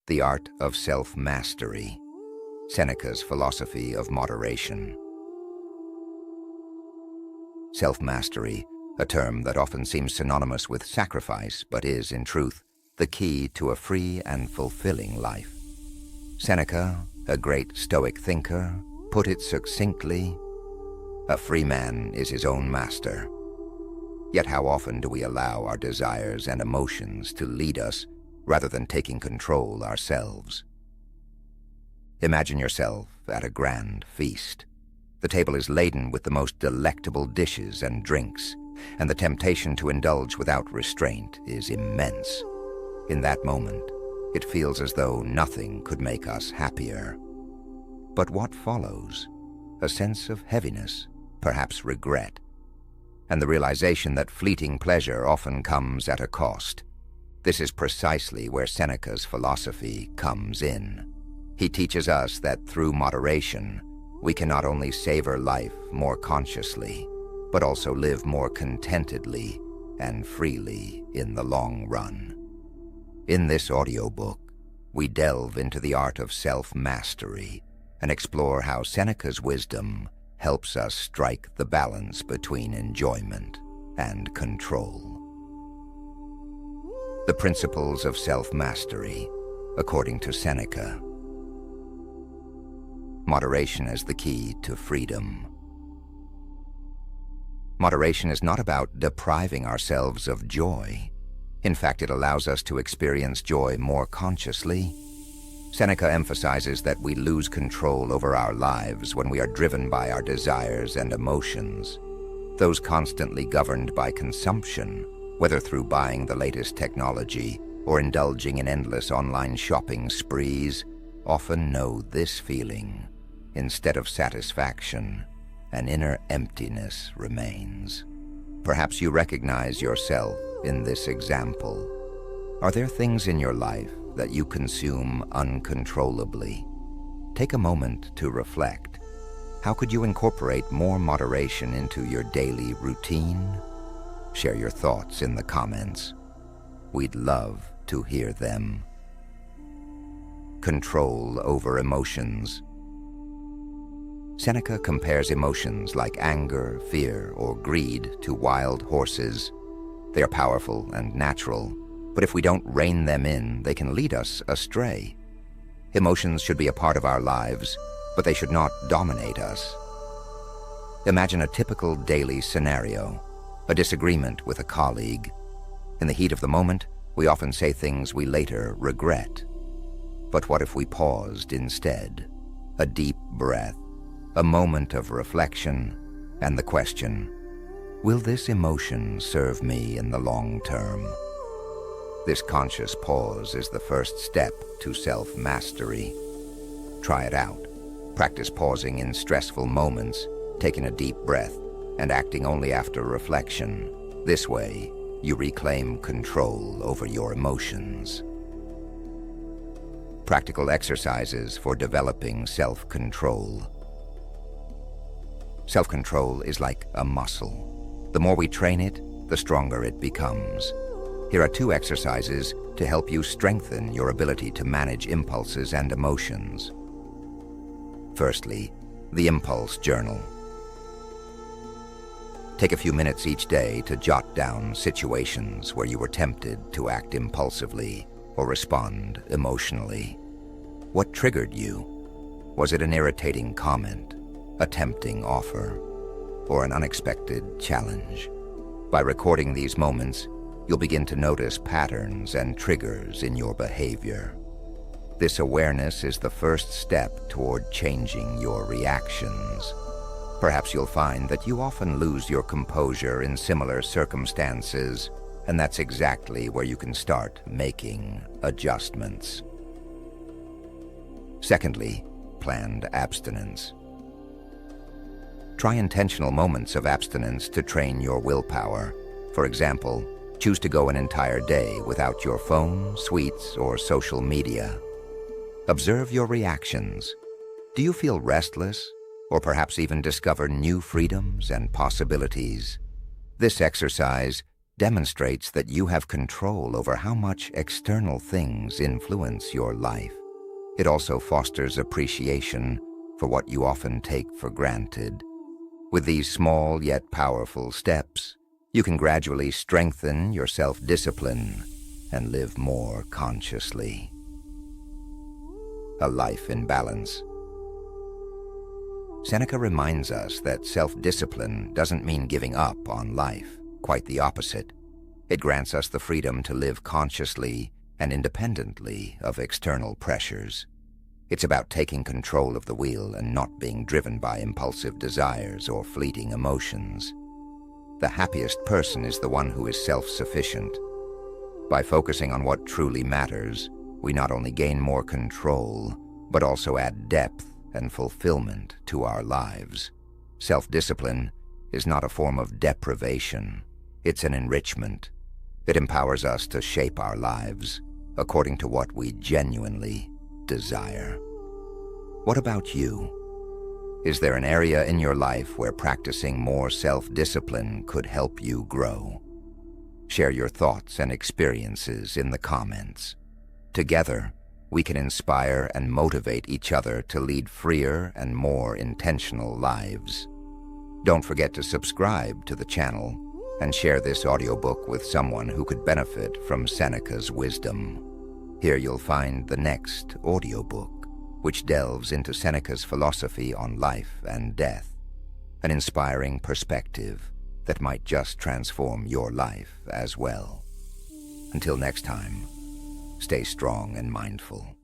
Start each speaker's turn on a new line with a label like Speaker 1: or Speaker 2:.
Speaker 1: The Art of Self-Mastery, Seneca's Philosophy of Moderation. Self-mastery, a term that often seems synonymous with sacrifice, but is, in truth, the key to a free and fulfilling life. Seneca, a great Stoic thinker, put it succinctly, "A free man is his own master." Yet how often do we allow our desires and emotions to lead us rather than taking control ourselves? Imagine yourself at a grand feast. The table is laden with the most delectable dishes and drinks, and the temptation to indulge without restraint is immense. In that moment, it feels as though nothing could make us happier. But what follows? A sense of heaviness, perhaps regret, and the realization that fleeting pleasure often comes at a cost. This is precisely where Seneca's philosophy comes in. He teaches us that through moderation, we can not only savor life more consciously, but also live more contentedly and freely in the long run. In this audiobook, we delve into the art of self-mastery and explore how Seneca's wisdom helps us strike the balance between enjoyment and control. The principles of self-mastery, according to Seneca. Moderation is the key to freedom. Moderation is not about depriving ourselves of joy. In fact, it allows us to experience joy more consciously. Seneca emphasizes that we lose control over our lives when we are driven by our desires and emotions. Those constantly governed by consumption, whether through buying the latest technology or indulging in endless online shopping sprees, often know this feeling. Instead of satisfaction, an inner emptiness remains. Perhaps you recognize yourself in this example. Are there things in your life that you consume uncontrollably? Take a moment to reflect. How could you incorporate more moderation into your daily routine? Share your thoughts in the comments. We'd love to hear them. Control over emotions. Seneca compares emotions like anger, fear, or greed to wild horses. They are powerful and natural, but if we don't rein them in, they can lead us astray. Emotions should be a part of our lives, but they should not dominate us. Imagine a typical daily scenario, a disagreement with a colleague. In the heat of the moment, we often say things we later regret. But what if we paused instead? A deep breath, a moment of reflection, and the question, will this emotion serve me in the long term? This conscious pause is the first step to self-mastery. Try it out. Practice pausing in stressful moments, taking a deep breath, and acting only after reflection. This way, you reclaim control over your emotions. Practical exercises for developing self-control. Self-control is like a muscle. The more we train it, the stronger it becomes. Here are 2 exercises to help you strengthen your ability to manage impulses and emotions. Firstly, the impulse journal. Take a few minutes each day to jot down situations where you were tempted to act impulsively or respond emotionally. What triggered you? Was it an irritating comment, a tempting offer, or an unexpected challenge? By recording these moments, you'll begin to notice patterns and triggers in your behavior. This awareness is the first step toward changing your reactions. Perhaps you'll find that you often lose your composure in similar circumstances, and that's exactly where you can start making adjustments. Secondly, planned abstinence. Try intentional moments of abstinence to train your willpower. For example, choose to go an entire day without your phone, sweets, or social media. Observe your reactions. Do you feel restless, or perhaps even discover new freedoms and possibilities? This exercise demonstrates that you have control over how much external things influence your life. It also fosters appreciation for what you often take for granted. With these small yet powerful steps, you can gradually strengthen your self-discipline and live more consciously. A life in balance. Seneca reminds us that self-discipline doesn't mean giving up on life. Quite the opposite. It grants us the freedom to live consciously and independently of external pressures. It's about taking control of the wheel and not being driven by impulsive desires or fleeting emotions. The happiest person is the one who is self-sufficient. By focusing on what truly matters, we not only gain more control, but also add depth and fulfillment to our lives. Self-discipline is not a form of deprivation. It's an enrichment. It empowers us to shape our lives according to what we genuinely desire. What about you? Is there an area in your life where practicing more self-discipline could help you grow? Share your thoughts and experiences in the comments. Together, we can inspire and motivate each other to lead freer and more intentional lives. Don't forget to subscribe to the channel and share this audiobook with someone who could benefit from Seneca's wisdom. Here you'll find the next audiobook, which delves into Seneca's philosophy on life and death, an inspiring perspective that might just transform your life as well. Until next time, stay strong and mindful.